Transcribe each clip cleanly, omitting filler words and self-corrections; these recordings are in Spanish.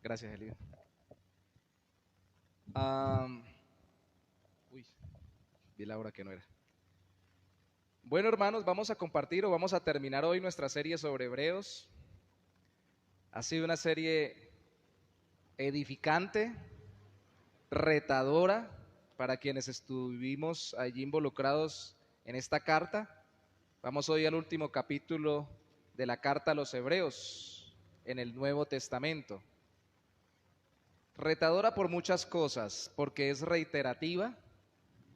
Gracias, Elio. Am, uy, vi la hora que no era. Bueno, hermanos, vamos a compartir o vamos a terminar hoy nuestra serie sobre Hebreos. Ha sido una serie edificante, retadora para quienes estuvimos allí involucrados en esta carta. Vamos hoy al último capítulo de la carta a los Hebreos en el Nuevo Testamento. Retadora por muchas cosas, porque es reiterativa.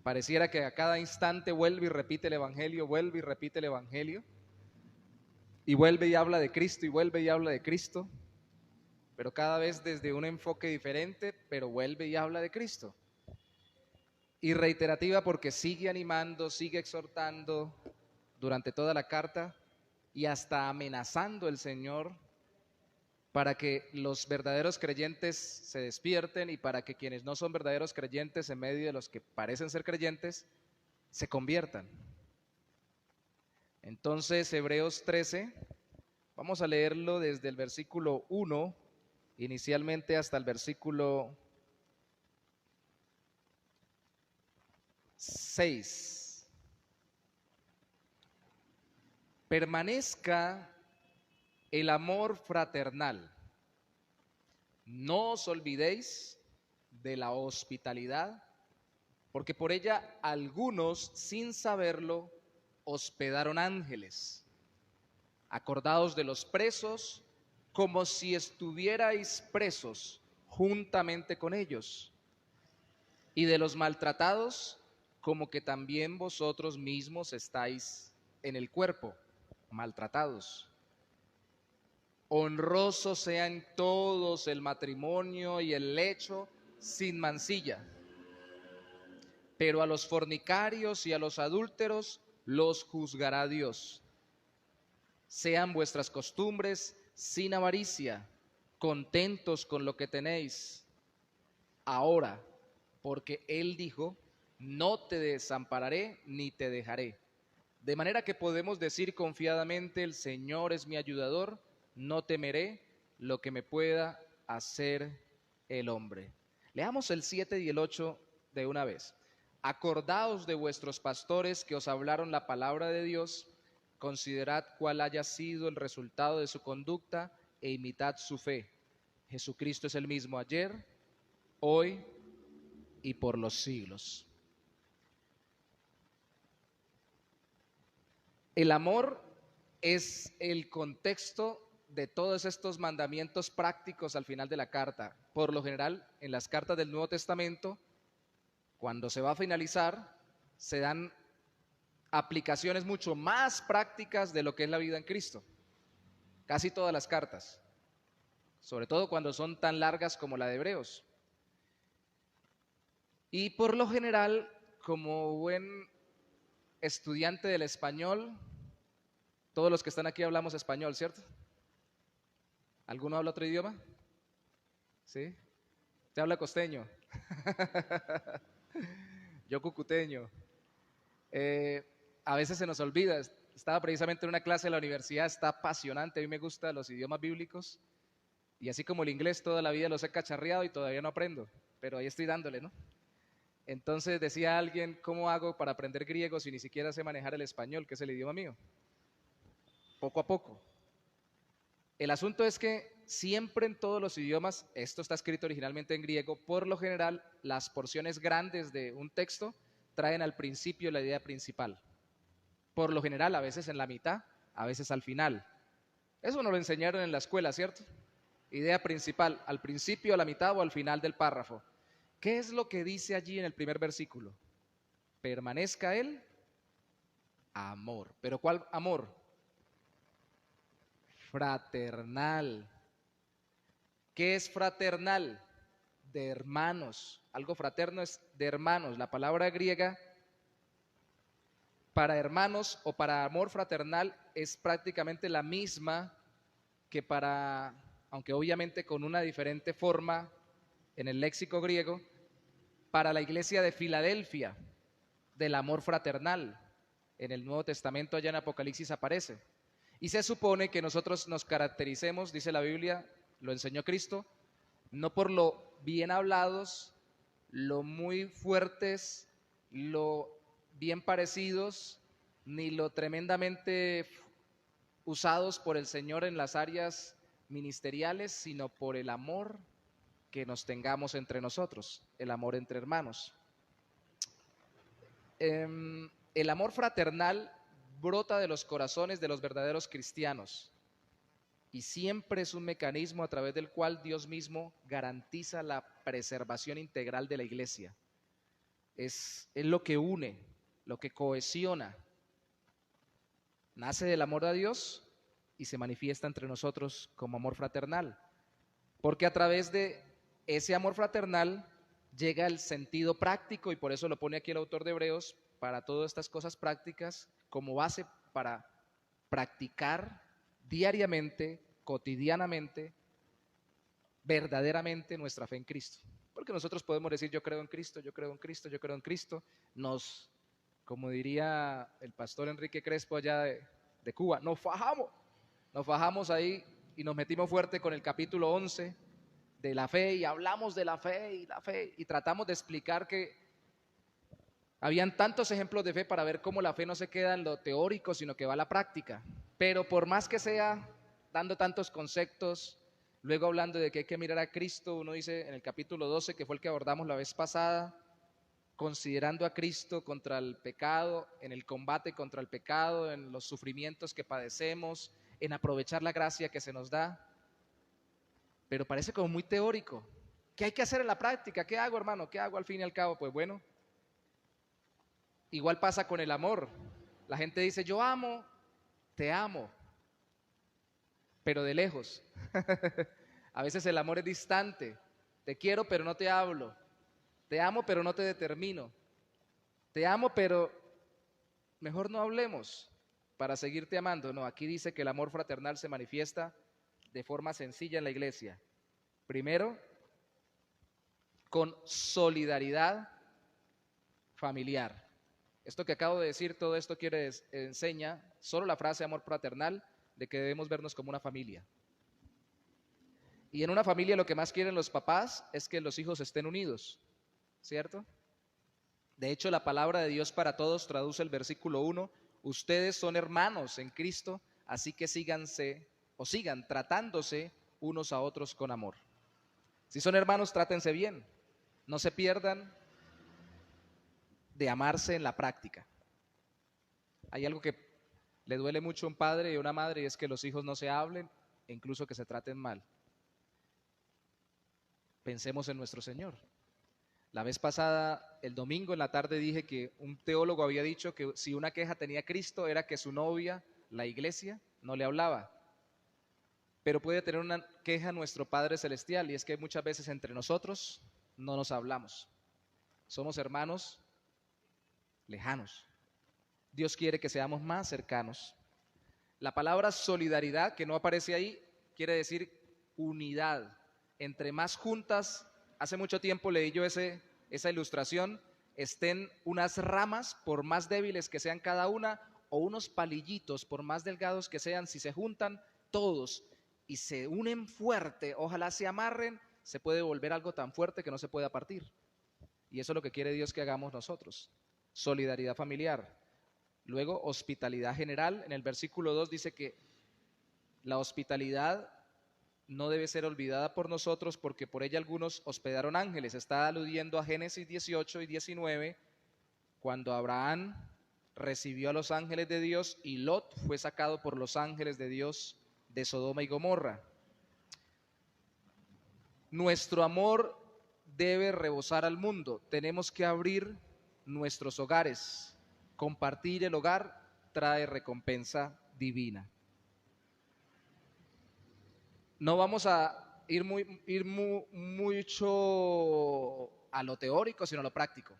Pareciera que a cada instante vuelve y repite el Evangelio, vuelve y repite el Evangelio, y vuelve y habla de Cristo, y vuelve y habla de Cristo, pero cada vez desde un enfoque diferente, pero vuelve y habla de Cristo. Y reiterativa porque sigue animando, sigue exhortando durante toda la carta y hasta amenazando el Señor para que los verdaderos creyentes se despierten y para que quienes no son verdaderos creyentes en medio de los que parecen ser creyentes se conviertan. Entonces, Hebreos 13, vamos a leerlo desde el versículo 1 inicialmente hasta el versículo 6. Permanezca el amor fraternal. No os olvidéis de la hospitalidad, porque por ella algunos, sin saberlo, hospedaron ángeles. Acordaos de los presos, como si estuvierais presos juntamente con ellos, y de los maltratados, como que también vosotros mismos estáis en el cuerpo, maltratados. Honroso sea en todos el matrimonio y el lecho sin mancilla. Pero a los fornicarios y a los adúlteros los juzgará Dios. Sean vuestras costumbres sin avaricia, contentos con lo que tenéis ahora, porque Él dijo, no te desampararé ni te dejaré. De manera que podemos decir confiadamente, el Señor es mi ayudador, no temeré lo que me pueda hacer el hombre. Leamos el 7 y el 8 de una vez. Acordaos de vuestros pastores que os hablaron la palabra de Dios, considerad cuál haya sido el resultado de su conducta e imitad su fe. Jesucristo es el mismo ayer, hoy y por los siglos. El amor es el contexto de todos estos mandamientos prácticos al final de la carta. Por lo general, en las cartas del Nuevo Testamento, cuando se va a finalizar, se dan aplicaciones mucho más prácticas de lo que es la vida en Cristo. Casi todas las cartas, sobre todo cuando son tan largas como la de Hebreos. Y por lo general, como buen estudiante del español, todos los que están aquí hablamos español, ¿cierto? ¿Alguno habla otro idioma? ¿Sí? ¿Usted habla costeño? Yo cucuteño. A veces se nos olvida. Estaba precisamente en una clase de la universidad, está apasionante, a mí me gustan los idiomas bíblicos, y así como el inglés toda la vida los he cacharreado y todavía no aprendo, pero ahí estoy dándole, ¿no? Entonces decía alguien, ¿cómo hago para aprender griego si ni siquiera sé manejar el español, que es el idioma mío? Poco a poco. El asunto es que siempre en todos los idiomas, esto está escrito originalmente en griego, por lo general las porciones grandes de un texto traen al principio la idea principal. Por lo general, a veces en la mitad, a veces al final. Eso nos lo enseñaron en la escuela, ¿cierto? Idea principal, al principio, a la mitad o al final del párrafo. ¿Qué es lo que dice allí en el primer versículo? Permanezca el amor. ¿Pero cuál amor? Fraternal. ¿Qué es fraternal? De hermanos. Algo fraterno es de hermanos. La palabra griega para hermanos o para amor fraternal es prácticamente la misma que para, aunque obviamente con una diferente forma en el léxico griego, para la iglesia de Filadelfia, del amor fraternal. En el Nuevo Testamento, allá en Apocalipsis aparece. Y se supone que nosotros nos caractericemos, dice la Biblia, lo enseñó Cristo, no por lo bien hablados, lo muy fuertes, lo bien parecidos, ni lo tremendamente usados por el Señor en las áreas ministeriales, sino por el amor que nos tengamos entre nosotros, el amor entre hermanos. El amor fraternal brota de los corazones de los verdaderos cristianos y siempre es un mecanismo a través del cual Dios mismo garantiza la preservación integral de la iglesia. Es lo que une, lo que cohesiona. Nace del amor a Dios y se manifiesta entre nosotros como amor fraternal, porque a través de ese amor fraternal llega el sentido práctico, y por eso lo pone aquí el autor de Hebreos, para todas estas cosas prácticas como base para practicar diariamente, cotidianamente, verdaderamente nuestra fe en Cristo. Porque nosotros podemos decir yo creo en Cristo, yo creo en Cristo, yo creo en Cristo. Como diría el pastor Enrique Crespo allá de Cuba, nos fajamos ahí y nos metimos fuerte con el capítulo 11 de la fe y hablamos de la fe y tratamos de explicar que habían tantos ejemplos de fe para ver cómo la fe no se queda en lo teórico, sino que va a la práctica. Pero por más que sea dando tantos conceptos, luego hablando de que hay que mirar a Cristo, uno dice en el capítulo 12, que fue el que abordamos la vez pasada, considerando a Cristo contra el pecado, en el combate contra el pecado, en los sufrimientos que padecemos, en aprovechar la gracia que se nos da. Pero parece como muy teórico. ¿Qué hay que hacer en la práctica? ¿Qué hago, hermano? ¿Qué hago al fin y al cabo? Pues bueno, igual pasa con el amor. La gente dice, yo amo, te amo, pero de lejos. A veces el amor es distante. Te quiero, pero no te hablo. Te amo, pero no te determino. Te amo, pero mejor no hablemos para seguirte amando. No, aquí dice que el amor fraternal se manifiesta de forma sencilla en la iglesia. Primero, con solidaridad familiar. Esto que acabo de decir, todo esto enseña solo la frase amor fraternal, de que debemos vernos como una familia. Y en una familia lo que más quieren los papás es que los hijos estén unidos, ¿cierto? De hecho, la palabra de Dios para todos traduce el versículo 1, ustedes son hermanos en Cristo, así que sigan tratándose unos a otros con amor. Si son hermanos, trátense bien, no se pierdan de amarse en la práctica. Hay algo que le duele mucho a un padre y a una madre, y es que los hijos no se hablen e incluso que se traten mal. Pensemos en nuestro Señor. La vez pasada, el domingo en la tarde, dije que un teólogo había dicho que si una queja tenía Cristo era que su novia, la iglesia, no le hablaba. Pero puede tener una queja nuestro Padre Celestial, y es que muchas veces entre nosotros no nos hablamos. Somos hermanos lejanos. Dios quiere que seamos más cercanos. La palabra solidaridad, que no aparece ahí, quiere decir unidad. Entre más juntas, hace mucho tiempo leí yo esa ilustración, estén unas ramas, por más débiles que sean cada una, o unos palillitos, por más delgados que sean, si se juntan todos y se unen fuerte, ojalá se amarren, se puede volver algo tan fuerte que no se pueda partir. Y eso es lo que quiere Dios que hagamos nosotros. Solidaridad familiar. Luego, hospitalidad general. En el versículo 2 dice que la hospitalidad no debe ser olvidada por nosotros porque por ella algunos hospedaron ángeles. Está aludiendo a Génesis 18 y 19, cuando Abraham recibió a los ángeles de Dios y Lot fue sacado por los ángeles de Dios de Sodoma y Gomorra. Nuestro amor debe rebosar al mundo. Tenemos que abrir nuestros hogares. Compartir el hogar trae recompensa divina. No vamos a ir mucho a lo teórico, sino a lo práctico.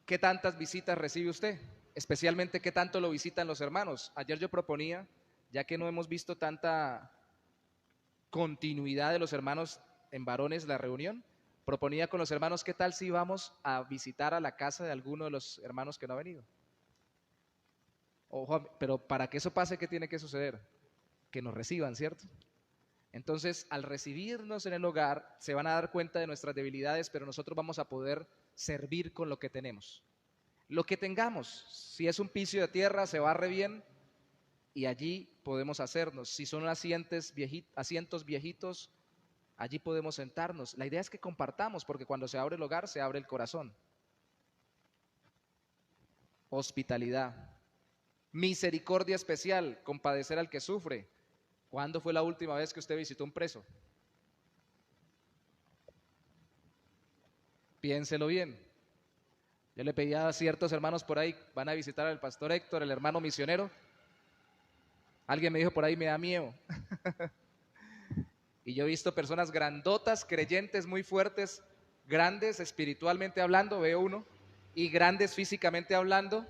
¿Qué tantas visitas recibe usted? Especialmente, ¿qué tanto lo visitan los hermanos? Ayer yo proponía, ya que no hemos visto tanta continuidad de los hermanos en varones la reunión, proponía con los hermanos, ¿qué tal si vamos a visitar a la casa de alguno de los hermanos que no ha venido? Ojo, pero para que eso pase, ¿qué tiene que suceder? Que nos reciban, ¿cierto? Entonces, al recibirnos en el hogar, se van a dar cuenta de nuestras debilidades, pero nosotros vamos a poder servir con lo que tenemos. Lo que tengamos, si es un piso de tierra, se barre bien y allí podemos hacernos. Si son asientos viejitos, allí podemos sentarnos. La idea es que compartamos, porque cuando se abre el hogar, se abre el corazón. Hospitalidad. Misericordia especial, compadecer al que sufre. ¿Cuándo fue la última vez que usted visitó un preso? Piénselo bien. Yo le pedía a ciertos hermanos por ahí, van a visitar al pastor Héctor, el hermano misionero. Alguien me dijo por ahí, me da miedo. Y yo he visto personas grandotas, creyentes, muy fuertes, grandes espiritualmente hablando, veo uno, y grandes físicamente hablando,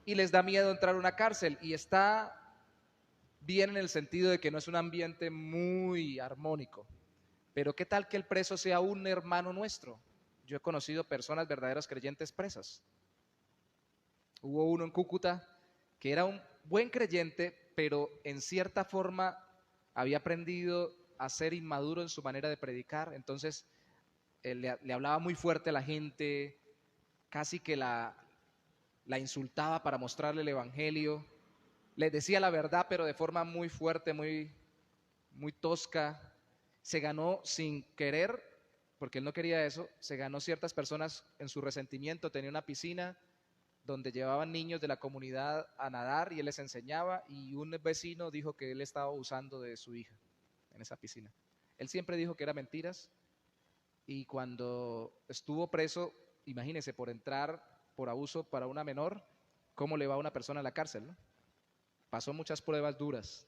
y les da miedo entrar a una cárcel. Y está bien en el sentido de que no es un ambiente muy armónico. Pero ¿qué tal que el preso sea un hermano nuestro? Yo he conocido personas verdaderas creyentes presas. Hubo uno en Cúcuta que era un buen creyente, pero en cierta forma había aprendido a ser inmaduro en su manera de predicar. Entonces le hablaba muy fuerte a la gente, casi que la insultaba para mostrarle el evangelio. Le decía la verdad, pero de forma muy fuerte, muy tosca. Se ganó sin querer, porque él no quería eso, se ganó ciertas personas en su resentimiento. Tenía una piscina donde llevaban niños de la comunidad a nadar y él les enseñaba, y un vecino dijo que él estaba abusando de su hija en esa piscina. Él siempre dijo que eran mentiras, y cuando estuvo preso, imagínese, por entrar por abuso para una menor, ¿cómo le va a una persona a la cárcel, no? Pasó muchas pruebas duras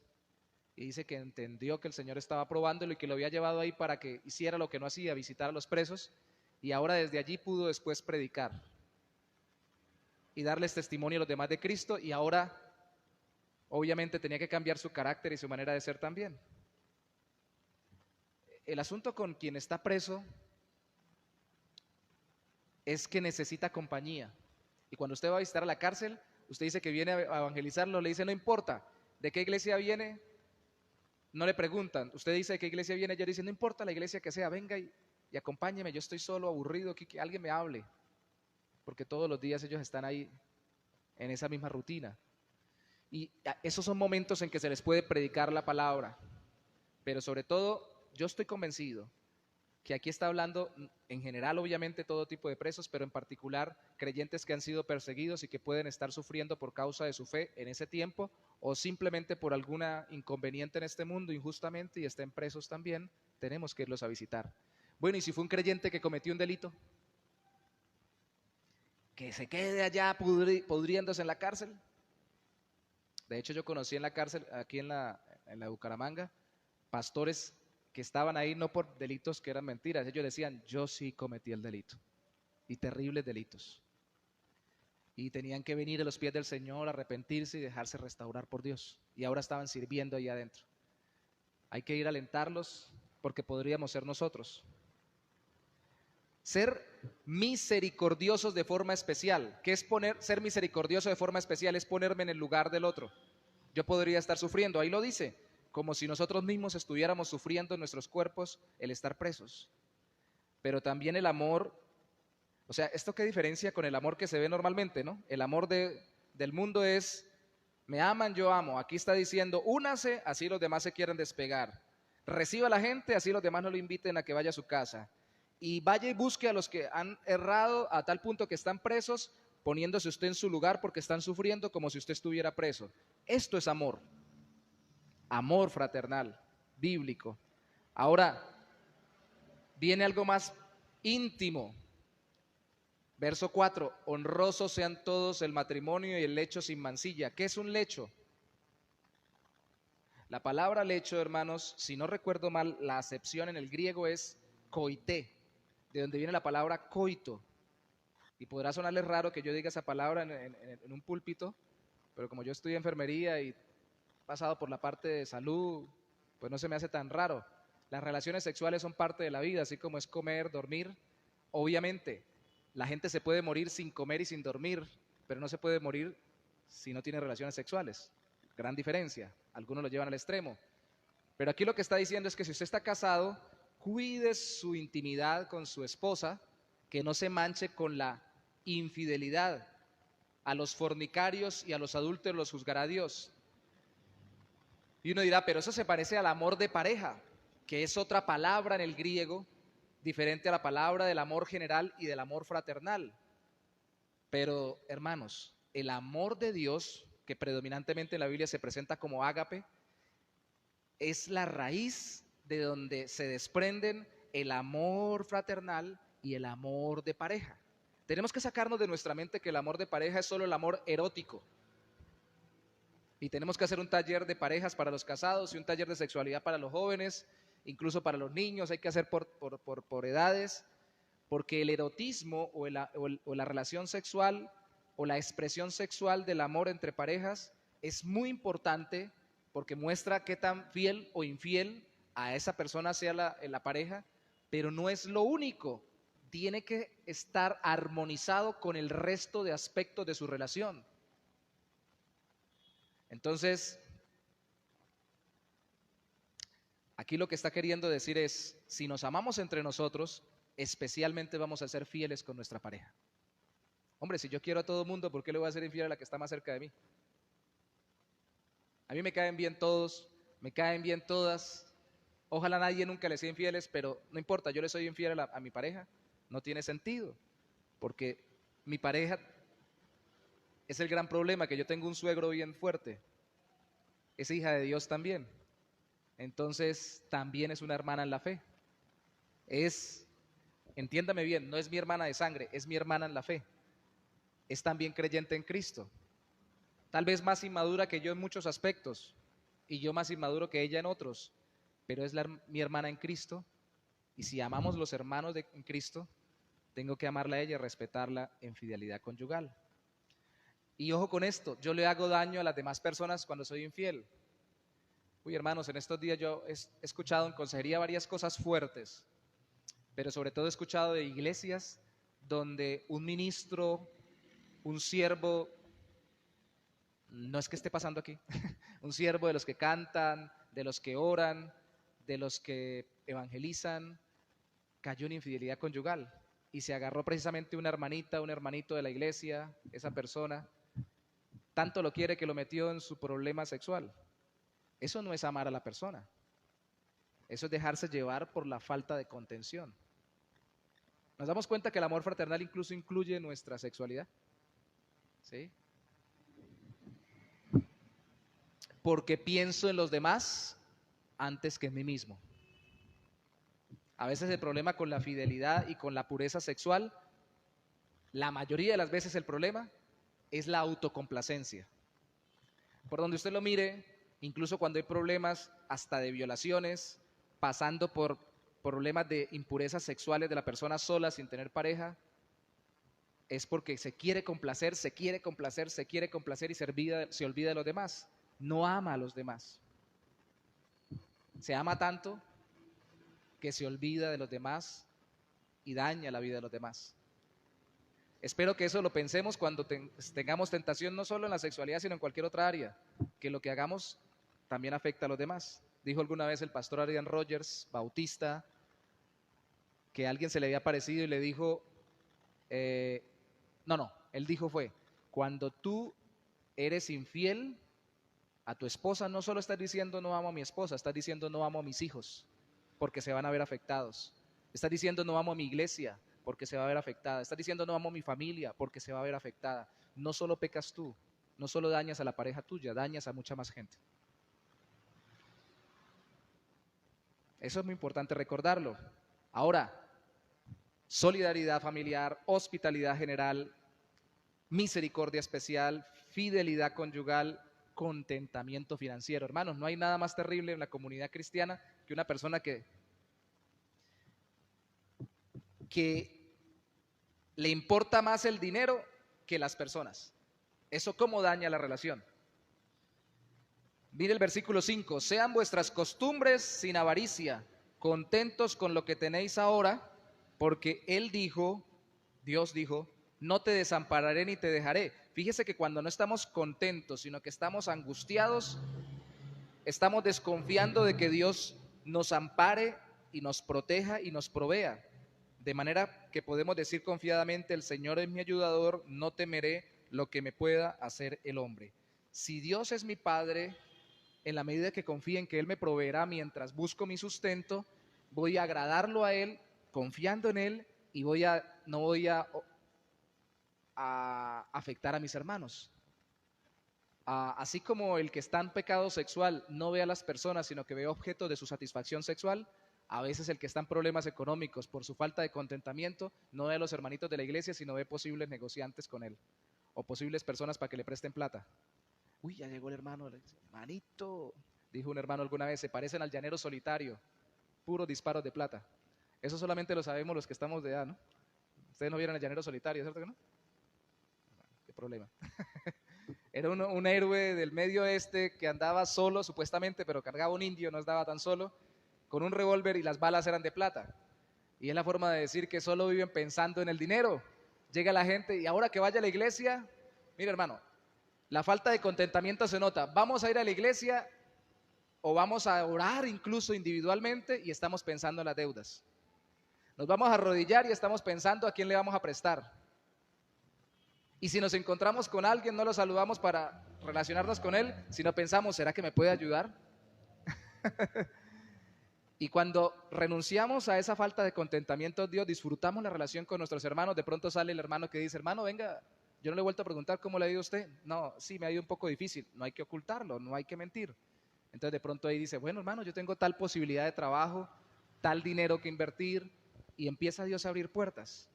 y dice que entendió que el Señor estaba probándolo y que lo había llevado ahí para que hiciera lo que no hacía, visitar a los presos, y ahora desde allí pudo después predicar y darles testimonio a los demás de Cristo, y ahora obviamente tenía que cambiar su carácter y su manera de ser también. El asunto con quien está preso es que necesita compañía, y cuando usted va a visitar a la cárcel, usted dice que viene a evangelizarlo, le dice no importa de qué iglesia viene, no le preguntan, usted dice de qué iglesia viene, ellos dicen no importa la iglesia que sea, venga y acompáñeme, yo estoy solo, aburrido, que alguien me hable, porque todos los días ellos están ahí en esa misma rutina. Y esos son momentos en que se les puede predicar la palabra, pero sobre todo yo estoy convencido que aquí está hablando en general, obviamente, todo tipo de presos, pero en particular creyentes que han sido perseguidos y que pueden estar sufriendo por causa de su fe en ese tiempo, o simplemente por alguna inconveniente en este mundo injustamente y estén presos también. Tenemos que irlos a visitar. Bueno, y si fue un creyente que cometió un delito, que se quede allá pudriéndose en la cárcel. De hecho, yo conocí en la cárcel, aquí en la Bucaramanga, pastores que estaban ahí no por delitos que eran mentiras. Ellos decían, yo sí cometí el delito, y terribles delitos. Y tenían que venir a los pies del Señor, arrepentirse y dejarse restaurar por Dios. Y ahora estaban sirviendo ahí adentro. Hay que ir a alentarlos, porque podríamos ser nosotros. Ser misericordiosos de forma especial. ¿Qué es ser misericordioso de forma especial? Es ponerme en el lugar del otro. Yo podría estar sufriendo, ahí lo dice, como si nosotros mismos estuviéramos sufriendo en nuestros cuerpos el estar presos. Pero también el amor, o sea, ¿esto qué diferencia con el amor que se ve normalmente, no? El amor del mundo es, me aman, yo amo. Aquí está diciendo, únase, así los demás se quieren despegar. Reciba a la gente, así los demás no lo inviten a que vaya a su casa. Y vaya y busque a los que han errado a tal punto que están presos, poniéndose usted en su lugar porque están sufriendo como si usted estuviera preso. Esto es amor. Amor fraternal, bíblico. Ahora, viene algo más íntimo. Verso 4, honrosos sean todos el matrimonio y el lecho sin mancilla. ¿Qué es un lecho? La palabra lecho, hermanos, si no recuerdo mal, la acepción en el griego es koité, de donde viene la palabra coito. Y podrá sonarles raro que yo diga esa palabra en un púlpito, pero como yo estudio enfermería y pasado por la parte de salud, pues no se me hace tan raro. Las relaciones sexuales son parte de la vida, así como es comer, dormir. Obviamente, la gente se puede morir sin comer y sin dormir, pero no se puede morir si no tiene relaciones sexuales. Gran diferencia. Algunos lo llevan al extremo. Pero aquí lo que está diciendo es que si usted está casado, cuide su intimidad con su esposa, que no se manche con la infidelidad. A los fornicarios y a los adúlteros los juzgará Dios. Y uno dirá, pero eso se parece al amor de pareja, que es otra palabra en el griego, diferente a la palabra del amor general y del amor fraternal. Pero, hermanos, el amor de Dios, que predominantemente en la Biblia se presenta como ágape, es la raíz de donde se desprenden el amor fraternal y el amor de pareja. Tenemos que sacarnos de nuestra mente que el amor de pareja es solo el amor erótico. Y tenemos que hacer un taller de parejas para los casados y un taller de sexualidad para los jóvenes, incluso para los niños, hay que hacer por edades, porque el erotismo o la relación sexual o la expresión sexual del amor entre parejas es muy importante porque muestra qué tan fiel o infiel a esa persona sea la pareja, pero no es lo único, tiene que estar armonizado con el resto de aspectos de su relación. Entonces, aquí lo que está queriendo decir es, si nos amamos entre nosotros, especialmente vamos a ser fieles con nuestra pareja. Hombre, si yo quiero a todo el mundo, ¿por qué le voy a ser infiel a la que está más cerca de mí? A mí me caen bien todos, me caen bien todas. Ojalá nadie nunca le sea infieles, pero no importa, yo le soy infiel a mi pareja. No tiene sentido, porque mi pareja es el gran problema, que yo tengo un suegro bien fuerte. Es hija de Dios también. Entonces, también es una hermana en la fe. Entiéndame bien, no es mi hermana de sangre, es mi hermana en la fe. Es también creyente en Cristo. Tal vez más inmadura que yo en muchos aspectos y yo más inmaduro que ella en otros, pero es mi hermana en Cristo, y si amamos los hermanos en Cristo, tengo que amarla a ella y respetarla en fidelidad conyugal. Y ojo con esto, yo le hago daño a las demás personas cuando soy infiel. Uy, hermanos, en estos días yo he escuchado en consejería varias cosas fuertes, pero sobre todo he escuchado de iglesias donde un ministro, un siervo, no es que esté pasando aquí, un siervo de los que cantan, de los que oran, de los que evangelizan, cayó en infidelidad conyugal y se agarró precisamente una hermanita, un hermanito de la iglesia, esa persona, tanto lo quiere que lo metió en su problema sexual. Eso no es amar a la persona, eso es dejarse llevar por la falta de contención. ¿Nos damos cuenta que el amor fraternal incluso incluye nuestra sexualidad? ¿Sí? Porque pienso en los demás antes que en mí mismo. A veces el problema con la fidelidad y con la pureza sexual, la mayoría de las veces el problema es la autocomplacencia. Por donde usted lo mire, incluso cuando hay problemas hasta de violaciones, pasando por problemas de impurezas sexuales de la persona sola sin tener pareja, es porque se quiere complacer y se olvida de los demás. No ama a los demás. Se ama tanto que se olvida de los demás y daña la vida de los demás. Espero que eso lo pensemos cuando tengamos tentación, no solo en la sexualidad, sino en cualquier otra área, que lo que hagamos también afecta a los demás. Dijo alguna vez el pastor Adrian Rogers, bautista, que a alguien se le había parecido y le dijo, él dijo cuando tú eres infiel a tu esposa, no solo estás diciendo no amo a mi esposa, estás diciendo no amo a mis hijos, porque se van a ver afectados. Estás diciendo no amo a mi iglesia, porque se va a ver afectada. Estás diciendo no amo a mi familia, porque se va a ver afectada. No solo pecas tú, no solo dañas a la pareja tuya, dañas a mucha más gente. Eso es muy importante recordarlo. Ahora, solidaridad familiar, hospitalidad general, misericordia especial, fidelidad conyugal, contentamiento financiero. Hermanos, no hay nada más terrible en la comunidad cristiana que una persona que le importa más el dinero que las personas. ¿Eso cómo daña la relación? Mire el versículo 5, sean vuestras costumbres sin avaricia, contentos con lo que tenéis ahora, porque Dios dijo, no te desampararé ni te dejaré. Fíjese que cuando no estamos contentos, sino que estamos angustiados, estamos desconfiando de que Dios nos ampare y nos proteja y nos provea. De manera que podemos decir confiadamente, el Señor es mi ayudador, no temeré lo que me pueda hacer el hombre. Si Dios es mi Padre, en la medida que confíe en que Él me proveerá mientras busco mi sustento, voy a agradarlo a Él, confiando en Él, y no voy a afectar a mis hermanos. Así como el que está en pecado sexual no ve a las personas, sino que ve objetos de su satisfacción sexual, a veces el que está en problemas económicos por su falta de contentamiento no ve a los hermanitos de la iglesia, sino ve posibles negociantes con él o posibles personas para que le presten plata. Uy, ya llegó el hermano. Hermanito, dijo un hermano alguna vez, se parecen al llanero solitario, puros disparos de plata. Eso solamente lo sabemos los que estamos de edad, ¿no? Ustedes no vieron el llanero solitario, ¿cierto que no? ¿Qué problema? Era un héroe del medio oeste que andaba solo, supuestamente, pero cargaba un indio, no estaba tan solo, con un revólver y las balas eran de plata. Y es la forma de decir que solo viven pensando en el dinero. Llega la gente y ahora que vaya a la iglesia, mira hermano, la falta de contentamiento se nota. Vamos a ir a la iglesia o vamos a orar incluso individualmente y estamos pensando en las deudas. Nos vamos a arrodillar y estamos pensando a quién le vamos a prestar. Y si nos encontramos con alguien, no lo saludamos para relacionarnos con él, sino pensamos, ¿será que me puede ayudar? Y cuando renunciamos a esa falta de contentamiento en Dios, disfrutamos la relación con nuestros hermanos, de pronto sale el hermano que dice, hermano, venga, yo no le he vuelto a preguntar cómo le ha ido a usted. No, sí, me ha ido un poco difícil, no hay que ocultarlo, no hay que mentir. Entonces de pronto ahí dice, bueno hermano, yo tengo tal posibilidad de trabajo, tal dinero que invertir, y empieza Dios a abrir puertas.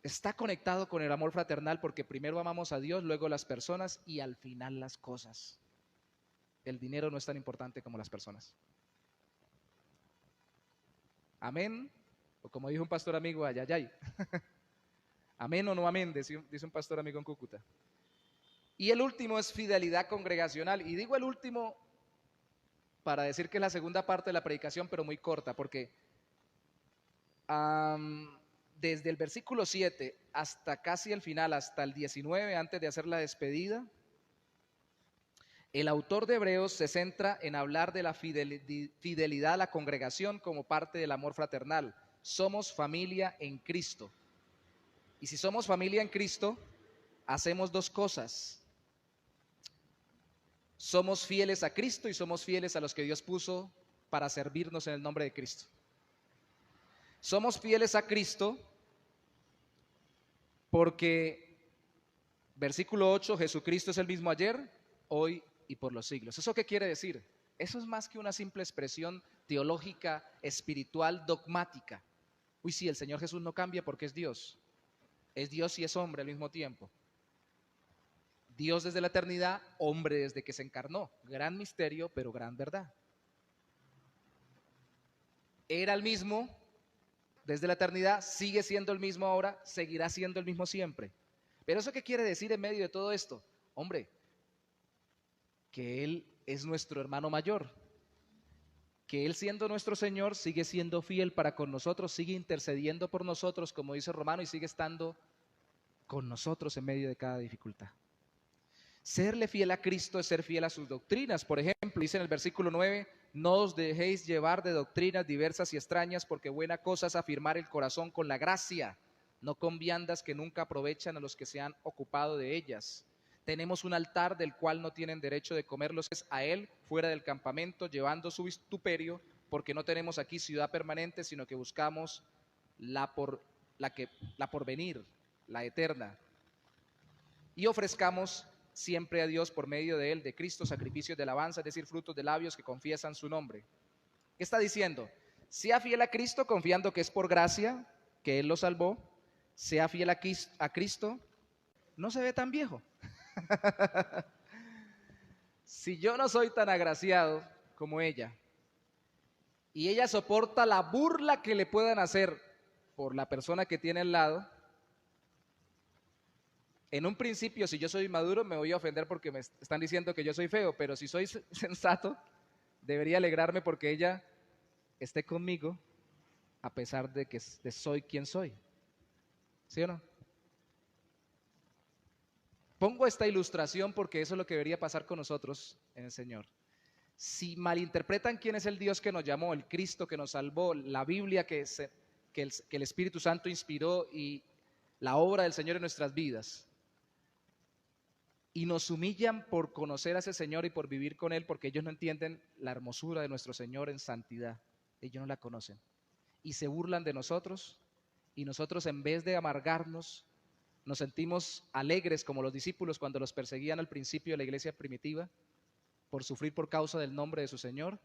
Está conectado con el amor fraternal porque primero amamos a Dios, luego las personas y al final las cosas. El dinero no es tan importante como las personas. Amén. O como dijo un pastor amigo, ayayay. Amén o no amén, dice un pastor amigo en Cúcuta. Y el último es fidelidad congregacional. Y digo el último para decir que es la segunda parte de la predicación, pero muy corta, porque desde el versículo 7 hasta casi el final, hasta el 19, antes de hacer la despedida, el autor de Hebreos se centra en hablar de la fidelidad a la congregación como parte del amor fraternal. Somos familia en Cristo. Y si somos familia en Cristo, hacemos dos cosas. Somos fieles a Cristo y somos fieles a los que Dios puso para servirnos en el nombre de Cristo. Somos fieles a Cristo porque, versículo 8, Jesucristo es el mismo ayer, hoy y por los siglos. ¿Eso qué quiere decir? Eso es más que una simple expresión teológica, espiritual, dogmática. Uy, sí, el Señor Jesús no cambia porque es Dios. Es Dios y es hombre al mismo tiempo. Dios desde la eternidad, hombre desde que se encarnó. Gran misterio, pero gran verdad. Era el mismo desde la eternidad, sigue siendo el mismo ahora, seguirá siendo el mismo siempre. Pero ¿eso qué quiere decir en medio de todo esto? Hombre, que Él es nuestro hermano mayor, que Él siendo nuestro Señor sigue siendo fiel para con nosotros, sigue intercediendo por nosotros, como dice Romano, y sigue estando con nosotros en medio de cada dificultad. Serle fiel a Cristo es ser fiel a sus doctrinas. Por ejemplo, dice en el versículo 9, no os dejéis llevar de doctrinas diversas y extrañas, porque buena cosa es afirmar el corazón con la gracia, no con viandas que nunca aprovechan a los que se han ocupado de ellas. Tenemos un altar del cual no tienen derecho de comer los que es a él fuera del campamento, llevando su vituperio, porque no tenemos aquí ciudad permanente, sino que buscamos la porvenir, la eterna. Y ofrezcamos siempre a Dios por medio de él, de Cristo, sacrificios de alabanza, es decir, frutos de labios que confiesan su nombre. ¿Qué está diciendo? Sea fiel a Cristo confiando que es por gracia que Él lo salvó. Sea fiel a Cristo, no se ve tan viejo. Si yo no soy tan agraciado como ella, y ella soporta la burla que le puedan hacer por la persona que tiene al lado, en un principio, si yo soy maduro, me voy a ofender porque me están diciendo que yo soy feo, pero si soy sensato, debería alegrarme porque ella esté conmigo a pesar de que soy quien soy. ¿Sí o no? Pongo esta ilustración porque eso es lo que debería pasar con nosotros en el Señor. Si malinterpretan quién es el Dios que nos llamó, el Cristo que nos salvó, la Biblia que el Espíritu Santo inspiró y la obra del Señor en nuestras vidas, y nos humillan por conocer a ese Señor y por vivir con Él, porque ellos no entienden la hermosura de nuestro Señor en santidad, ellos no la conocen, y se burlan de nosotros, y nosotros en vez de amargarnos, nos sentimos alegres como los discípulos cuando los perseguían al principio de la iglesia primitiva, por sufrir por causa del nombre de su Señor.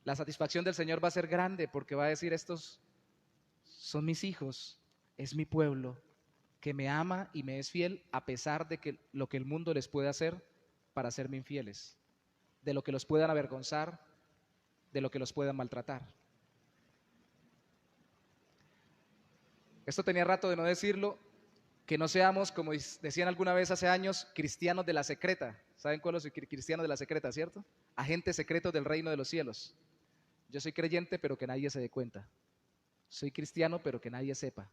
La satisfacción del Señor va a ser grande, porque va a decir: estos son mis hijos, es mi pueblo, que me ama y me es fiel a pesar de que lo que el mundo les puede hacer para serme infieles, de lo que los puedan avergonzar, de lo que los puedan maltratar. Esto tenía rato de no decirlo, que no seamos, como decían alguna vez hace años, cristianos de la secreta. ¿Saben cuáles son los cristianos de la secreta, cierto? Agentes secretos del reino de los cielos. Yo soy creyente, pero que nadie se dé cuenta. Soy cristiano, pero que nadie sepa.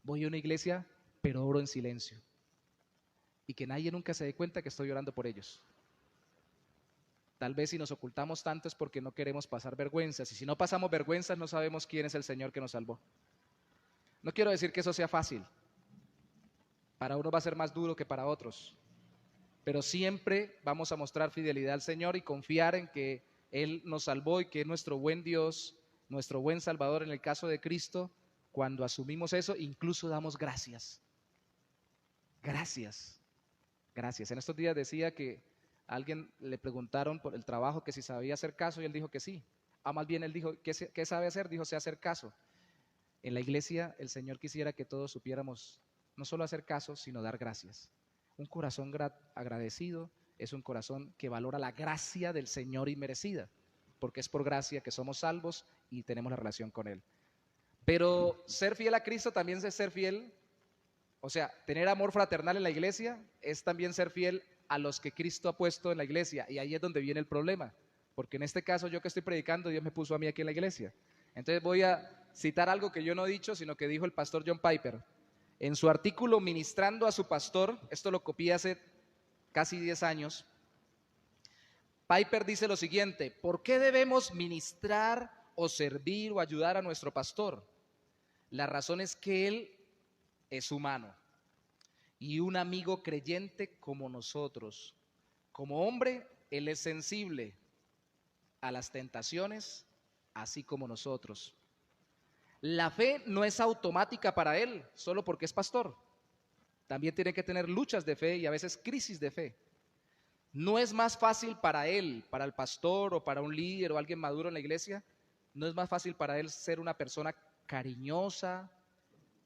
Voy a una iglesia, pero oro en silencio. Y que nadie nunca se dé cuenta que estoy orando por ellos. Tal vez si nos ocultamos tanto es porque no queremos pasar vergüenzas. Y si no pasamos vergüenzas, no sabemos quién es el Señor que nos salvó. No quiero decir que eso sea fácil. Para uno va a ser más duro que para otros. Pero siempre vamos a mostrar fidelidad al Señor y confiar en que Él nos salvó y que es nuestro buen Dios, nuestro buen Salvador en el caso de Cristo. Cuando asumimos eso, incluso damos gracias. Gracias. Gracias. En estos días decía que a alguien le preguntaron por el trabajo que si sabía hacer caso y él dijo que sí. Más bien él dijo, ¿qué sabe hacer? Dijo, sé hacer caso. En la iglesia el Señor quisiera que todos supiéramos no solo hacer caso, sino dar gracias. Un corazón agradecido es un corazón que valora la gracia del Señor inmerecida, porque es por gracia que somos salvos y tenemos la relación con Él. Pero ser fiel a Cristo también es ser fiel, o sea, tener amor fraternal en la iglesia es también ser fiel a los que Cristo ha puesto en la iglesia, y ahí es donde viene el problema, porque en este caso yo que estoy predicando, Dios me puso a mí aquí en la iglesia. Entonces voy a citar algo que yo no he dicho, sino que dijo el pastor John Piper. En su artículo Ministrando a su pastor, esto lo copié hace casi 10 años, Piper dice lo siguiente: ¿por qué debemos ministrar o servir o ayudar a nuestro pastor? La razón es que él es humano y un amigo creyente como nosotros. Como hombre, él es sensible a las tentaciones, así como nosotros. La fe no es automática para él, solo porque es pastor. También tiene que tener luchas de fe y a veces crisis de fe. No es más fácil para él, para el pastor o para un líder o alguien maduro en la iglesia, no es más fácil para él ser una persona cariñosa,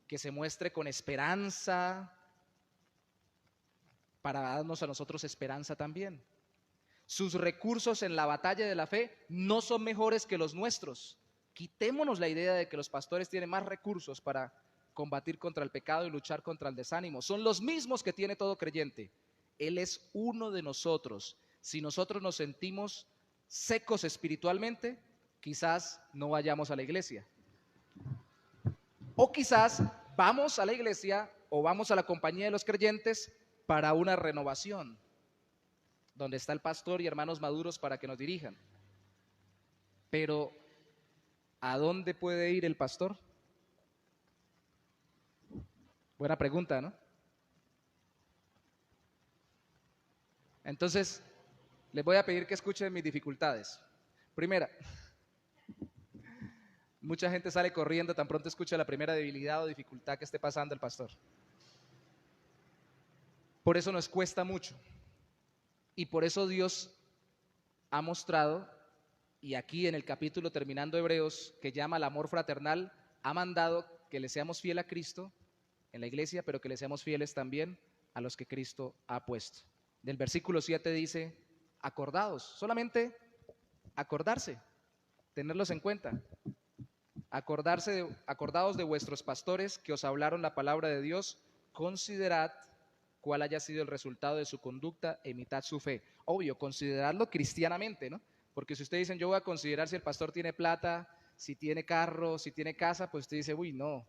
que se muestre con esperanza, para darnos a nosotros esperanza también. Sus recursos en la batalla de la fe no son mejores que los nuestros. Quitémonos la idea de que los pastores tienen más recursos para combatir contra el pecado y luchar contra el desánimo. Son los mismos que tiene todo creyente. Él es uno de nosotros. Si nosotros nos sentimos secos espiritualmente, quizás no vayamos a la iglesia. O quizás vamos a la iglesia o vamos a la compañía de los creyentes para una renovación, donde está el pastor y hermanos maduros para que nos dirijan. Pero ¿a dónde puede ir el pastor? Buena pregunta, ¿no? Entonces, les voy a pedir que escuchen mis dificultades. Primera, mucha gente sale corriendo tan pronto escucha la primera debilidad o dificultad que esté pasando el pastor. Por eso nos cuesta mucho. Y por eso Dios ha mostrado, y aquí en el capítulo terminando Hebreos, que llama al amor fraternal, ha mandado que le seamos fieles a Cristo en la iglesia, pero que le seamos fieles también a los que Cristo ha puesto. Del versículo 7 dice, acordaos, solamente acordarse, tenerlos en cuenta. Acordaos de vuestros pastores que os hablaron la palabra de Dios, considerad cuál haya sido el resultado de su conducta, imitad su fe. Obvio, consideradlo cristianamente, ¿no? Porque si ustedes dicen, yo voy a considerar si el pastor tiene plata, si tiene carro, si tiene casa, pues usted dice, uy, no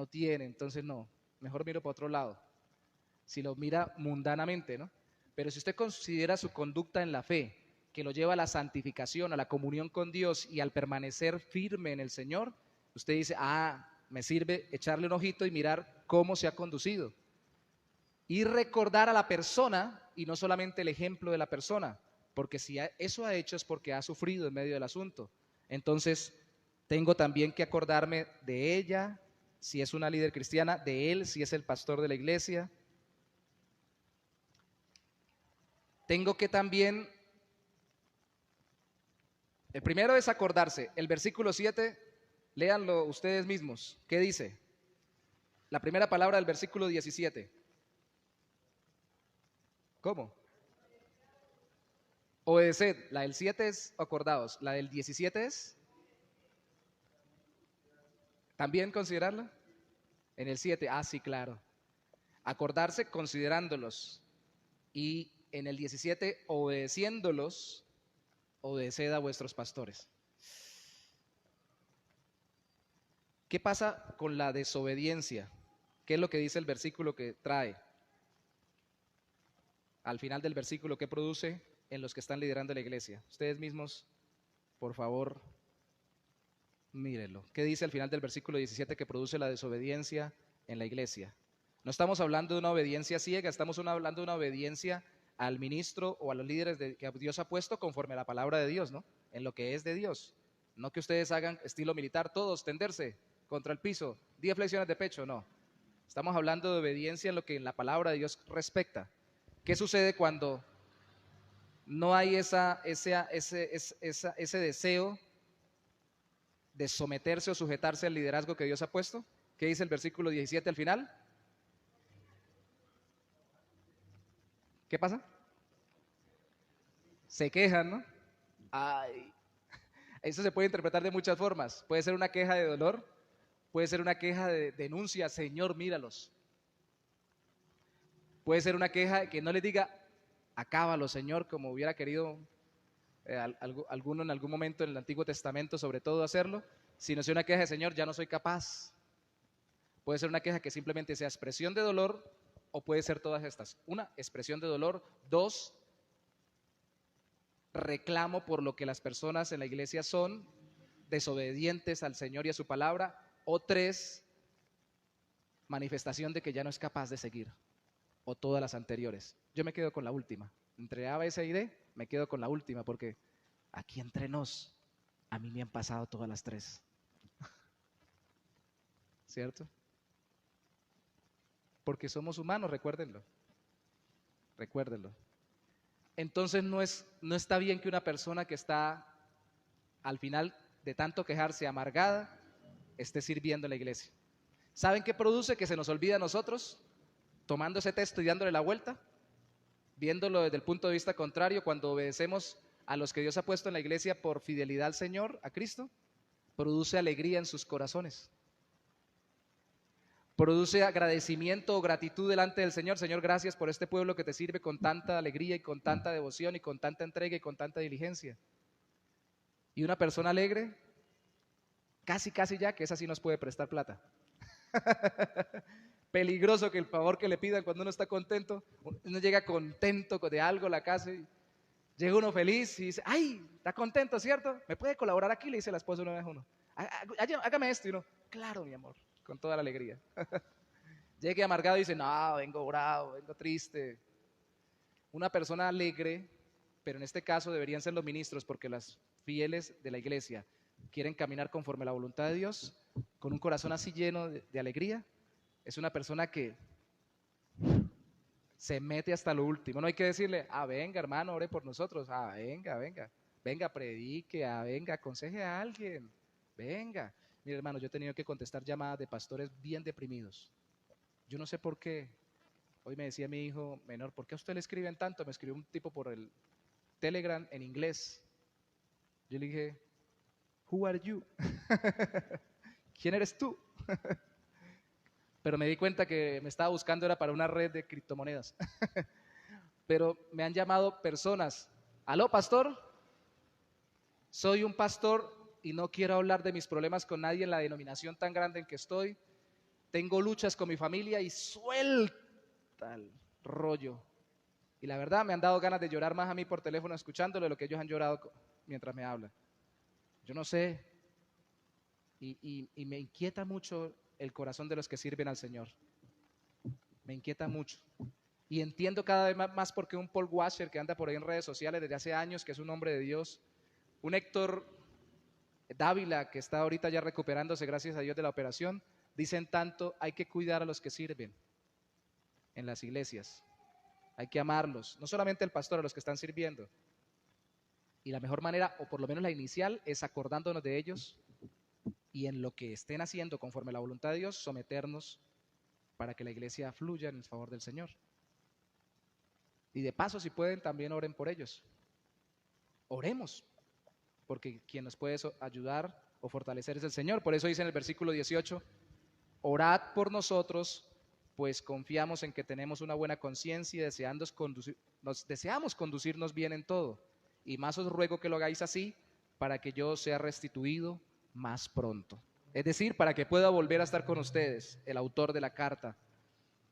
tiene, entonces no, mejor miro para otro lado. si lo mira mundanamente, ¿no? Pero si usted considera su conducta en la fe, que lo lleva a la santificación, a la comunión con Dios y al permanecer firme en el Señor, usted dice, me sirve echarle un ojito y mirar cómo se ha conducido. Y recordar a la persona y no solamente el ejemplo de la persona, porque si eso ha hecho es porque ha sufrido en medio del asunto. Entonces, tengo también que acordarme de ella, si es una líder cristiana, de él, si es el pastor de la iglesia. Tengo que también, el primero es acordarse, el versículo 7, léanlo ustedes mismos. ¿Qué dice? La primera palabra del versículo 17. ¿Cómo? Obedeced. La del 7 es acordaos. La del 17 es también considerarla. En el 7, sí, claro. Acordarse considerándolos. Y en el 17, obedeciéndolos, obedeced a vuestros pastores. ¿Qué pasa con la desobediencia? ¿Qué es lo que dice el versículo que trae? Al final del versículo, ¿qué produce en los que están liderando la iglesia? Ustedes mismos, por favor, mírenlo. ¿Qué dice al final del versículo 17 que produce la desobediencia en la iglesia? No estamos hablando de una obediencia ciega, estamos hablando de una obediencia al ministro o a los líderes que Dios ha puesto conforme a la palabra de Dios, ¿no? En lo que es de Dios. No que ustedes hagan estilo militar, todos tenderse contra el piso, 10 flexiones de pecho, no. Estamos hablando de obediencia en lo que en la palabra de Dios respecta. ¿Qué sucede cuando no hay ese deseo de someterse o sujetarse al liderazgo que Dios ha puesto? ¿Qué dice el versículo 17 al final? ¿Qué pasa? Se quejan, ¿no? Eso se puede interpretar de muchas formas. Puede ser una queja de dolor, puede ser una queja de denuncia, Señor, míralos. Puede ser una queja que no les diga, acábalo, Señor, como hubiera querido alguno en algún momento en el Antiguo Testamento, sobre todo hacerlo, sino sea una queja de, Señor, ya no soy capaz. Puede ser una queja que simplemente sea expresión de dolor, o puede ser todas estas. Una, expresión de dolor. Dos, reclamo por lo que las personas en la iglesia son, desobedientes al Señor y a su palabra. O tres, manifestación de que ya no es capaz de seguir. O todas las anteriores. Yo me quedo con la última. Entre A, B, C y D, me quedo con la última, porque aquí entre nos, a mí me han pasado todas las tres. ¿Cierto? Porque somos humanos, recuérdenlo. Recuérdenlo. Entonces no está bien que una persona que está al final de tanto quejarse amargada esté sirviendo en la iglesia. ¿Saben qué produce? Que se nos olvida a nosotros, tomando ese texto y dándole la vuelta, viéndolo desde el punto de vista contrario, cuando obedecemos a los que Dios ha puesto en la iglesia por fidelidad al Señor, a Cristo, produce alegría en sus corazones. Produce agradecimiento o gratitud delante del Señor. Señor, gracias por este pueblo que te sirve con tanta alegría y con tanta devoción y con tanta entrega y con tanta diligencia. Y una persona alegre, casi ya, que esa sí nos puede prestar plata. Peligroso que el favor que le pidan cuando uno está contento, uno llega contento de algo a la casa y llega uno feliz y dice, ay, está contento, ¿cierto? ¿Me puede colaborar aquí? Le dice la esposa una vez a uno. Hágame esto. Y uno, claro, mi amor, con toda la alegría. Llegue amargado y dice, no, vengo bravo, vengo triste. Una persona alegre, pero en este caso deberían ser los ministros, porque las fieles de la iglesia quieren caminar conforme a la voluntad de Dios, con un corazón así lleno de alegría. Es una persona que se mete hasta lo último. No hay que decirle, venga hermano, ore por nosotros. Venga, predique, venga, aconseje a alguien. Venga. Mire hermano, yo he tenido que contestar llamadas de pastores bien deprimidos. Yo no sé por qué. Hoy me decía mi hijo menor, ¿por qué a usted le escriben tanto? Me escribió un tipo por el Telegram en inglés. Yo le dije, who are you? ¿Quién eres tú? Pero me di cuenta que me estaba buscando era para una red de criptomonedas. Pero me han llamado personas, aló pastor, soy un pastor y no quiero hablar de mis problemas con nadie en la denominación tan grande en que estoy. Tengo luchas con mi familia y suelta rollo. Y la verdad me han dado ganas de llorar más a mí por teléfono escuchándolo de lo que ellos han llorado mientras me hablan. Yo no sé. Y me inquieta mucho el corazón de los que sirven al Señor. Me inquieta mucho. Y entiendo cada vez más porque un Paul Washer que anda por ahí en redes sociales desde hace años, que es un hombre de Dios, un Héctor Dávila que está ahorita ya recuperándose gracias a Dios de la operación, dicen tanto, hay que cuidar a los que sirven en las iglesias. Hay que amarlos, no solamente el pastor, a los que están sirviendo. Y la mejor manera, o por lo menos la inicial, es acordándonos de ellos y en lo que estén haciendo conforme a la voluntad de Dios, someternos para que la iglesia fluya en el favor del Señor. Y de paso, si pueden, también oren por ellos. Oremos, porque quien nos puede ayudar o fortalecer es el Señor. Por eso dice en el versículo 18, orad por nosotros, pues confiamos en que tenemos una buena conciencia y deseamos conducirnos bien en todo. Y más os ruego que lo hagáis así, para que yo sea restituido más pronto. Es decir, para que pueda volver a estar con ustedes, el autor de la carta.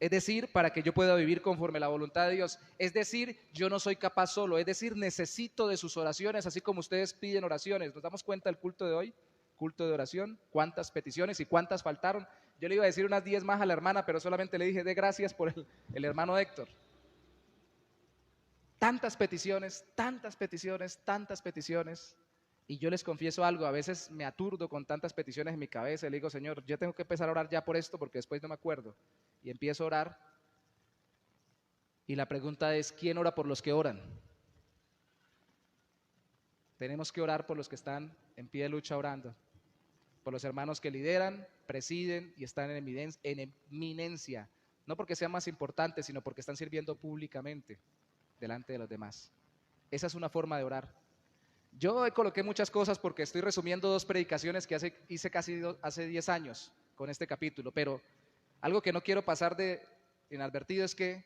Es decir, para que yo pueda vivir conforme a la voluntad de Dios. Es decir, yo no soy capaz solo. Es decir, necesito de sus oraciones, así como ustedes piden oraciones. ¿Nos damos cuenta del culto de hoy? Culto de oración. ¿Cuántas peticiones y cuántas faltaron? Yo le iba a decir unas 10 más a la hermana, pero solamente le dije de gracias por el hermano Héctor. Tantas peticiones, tantas peticiones, tantas peticiones. Y yo les confieso algo, a veces me aturdo con tantas peticiones en mi cabeza y le digo, Señor, yo tengo que empezar a orar ya por esto porque después no me acuerdo. Y empiezo a orar y la pregunta es, ¿quién ora por los que oran? Tenemos que orar por los que están en pie de lucha orando, por los hermanos que lideran, presiden y están en eminencia, no porque sean más importantes, sino porque están sirviendo públicamente delante de los demás. Esa es una forma de orar. Yo coloqué muchas cosas porque estoy resumiendo 2 predicaciones que hice casi hace 10 años con este capítulo, pero algo que no quiero pasar de inadvertido es que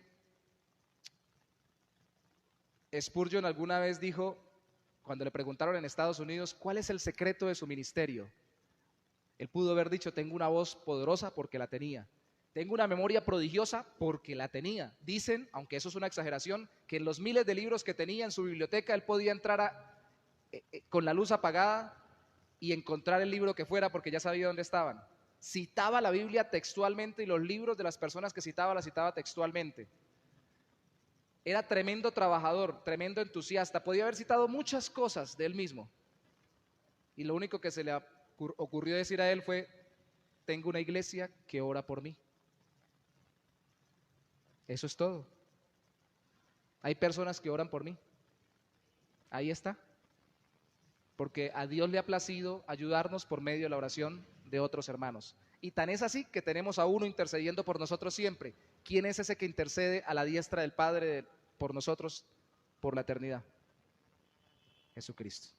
Spurgeon alguna vez dijo, cuando le preguntaron en Estados Unidos, ¿cuál es el secreto de su ministerio? Él pudo haber dicho, tengo una voz poderosa porque la tenía. Tengo una memoria prodigiosa porque la tenía. Dicen, aunque eso es una exageración, que en los miles de libros que tenía en su biblioteca, él podía entrar con la luz apagada y encontrar el libro que fuera porque ya sabía dónde estaban. Citaba la Biblia textualmente y los libros de las personas que citaba, las citaba textualmente. Era tremendo trabajador, tremendo entusiasta. Podía haber citado muchas cosas de él mismo. Y lo único que se le ocurrió decir a él fue, tengo una iglesia que ora por mí. Eso es todo. Hay personas que oran por mí. Ahí está. Porque a Dios le ha placido ayudarnos por medio de la oración de otros hermanos. Y tan es así que tenemos a uno intercediendo por nosotros siempre. ¿Quién es ese que intercede a la diestra del Padre por nosotros por la eternidad? Jesucristo.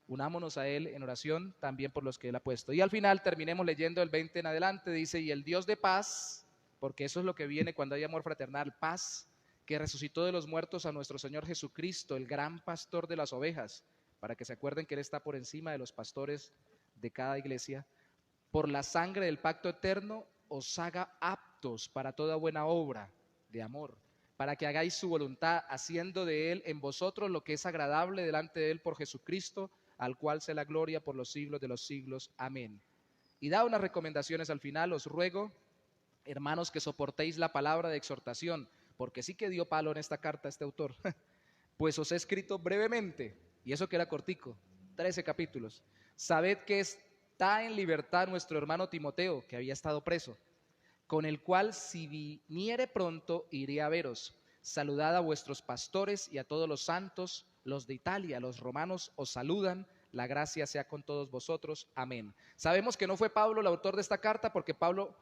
Unámonos a Él en oración también por los que Él ha puesto. Y al final terminemos leyendo el 20 en adelante. Dice, y el Dios de paz, porque eso es lo que viene cuando hay amor fraternal, paz, que resucitó de los muertos a nuestro Señor Jesucristo, el gran pastor de las ovejas, para que se acuerden que Él está por encima de los pastores de cada iglesia, por la sangre del pacto eterno, os haga aptos para toda buena obra de amor, para que hagáis su voluntad, haciendo de Él en vosotros lo que es agradable delante de Él por Jesucristo, al cual sea la gloria por los siglos de los siglos. Amén. Y da unas recomendaciones al final. Os ruego, hermanos, que soportéis la palabra de exhortación, porque sí que dio palo en esta carta este autor, pues os he escrito brevemente, y eso que era cortico, 13 capítulos. Sabed que está en libertad nuestro hermano Timoteo, que había estado preso, con el cual si viniere pronto iré a veros. Saludad a vuestros pastores y a todos los santos. Los de Italia, los romanos os saludan. La gracia sea con todos vosotros. Amén. Sabemos que no fue Pablo el autor de esta carta porque Pablo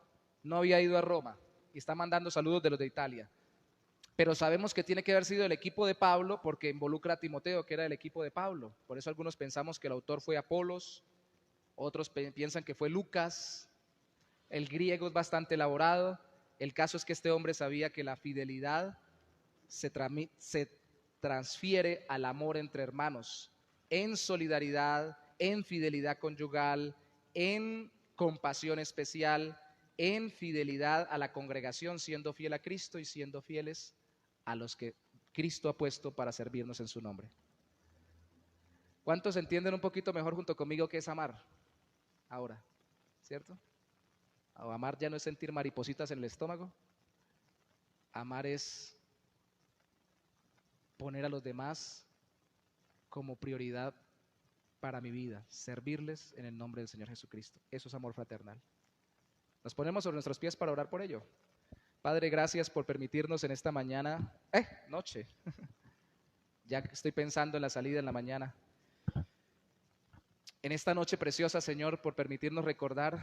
no había ido a Roma y está mandando saludos de los de Italia. Pero sabemos que tiene que haber sido el equipo de Pablo porque involucra a Timoteo, que era el equipo de Pablo. Por eso algunos pensamos que el autor fue Apolos, otros piensan que fue Lucas. El griego es bastante elaborado. El caso es que este hombre sabía que la fidelidad se transfiere al amor entre hermanos, en solidaridad, en fidelidad conyugal, en compasión especial, en fidelidad a la congregación, siendo fiel a Cristo y siendo fieles a los que Cristo ha puesto para servirnos en su nombre. ¿Cuántos entienden un poquito mejor junto conmigo qué es amar? Ahora, ¿cierto? Amar ya no es sentir maripositas en el estómago. Amar es poner a los demás como prioridad para mi vida, servirles en el nombre del Señor Jesucristo. Eso es amor fraternal. Nos ponemos sobre nuestros pies para orar por ello. Padre, gracias por permitirnos en esta noche. Ya estoy pensando en la salida en la mañana. En esta noche preciosa, Señor, por permitirnos recordar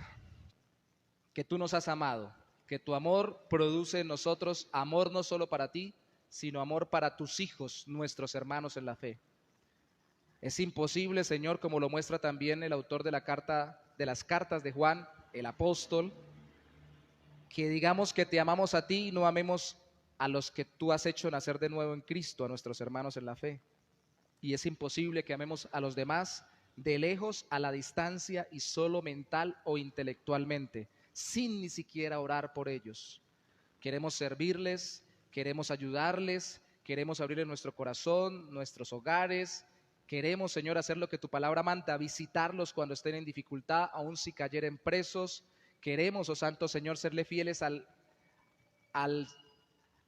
que tú nos has amado, que tu amor produce en nosotros amor no solo para ti, sino amor para tus hijos, nuestros hermanos en la fe. Es imposible, Señor, como lo muestra también el autor de las cartas de Juan, el apóstol, que digamos que te amamos a ti y no amemos a los que tú has hecho nacer de nuevo en Cristo, a nuestros hermanos en la fe. Y es imposible que amemos a los demás de lejos, a la distancia y solo mental o intelectualmente, sin ni siquiera orar por ellos. Queremos servirles, queremos ayudarles, quereremos abrirles nuestro corazón, nuestros hogares. Queremos, Señor, hacer lo que tu palabra manda, visitarlos cuando estén en dificultad, aun si cayeren presos. Queremos, oh Santo Señor, serle fieles al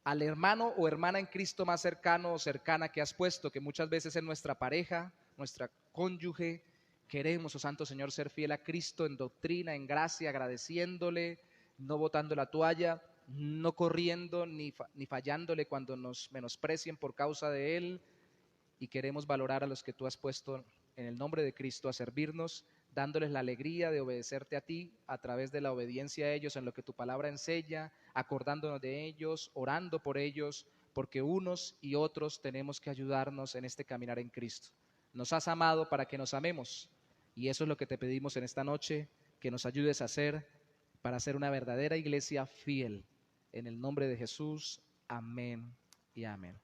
hermano o hermana en Cristo más cercano o cercana que has puesto, que muchas veces es nuestra pareja, nuestra cónyuge. Queremos, oh Santo Señor, ser fiel a Cristo en doctrina, en gracia, agradeciéndole, no botando la toalla, no corriendo ni fallándole cuando nos menosprecien por causa de Él. Y queremos valorar a los que tú has puesto en el nombre de Cristo a servirnos, dándoles la alegría de obedecerte a ti a través de la obediencia a ellos en lo que tu palabra enseña, acordándonos de ellos, orando por ellos, porque unos y otros tenemos que ayudarnos en este caminar en Cristo. Nos has amado para que nos amemos, y eso es lo que te pedimos en esta noche, que nos ayudes a hacer para ser una verdadera iglesia fiel. En el nombre de Jesús, amén y amén.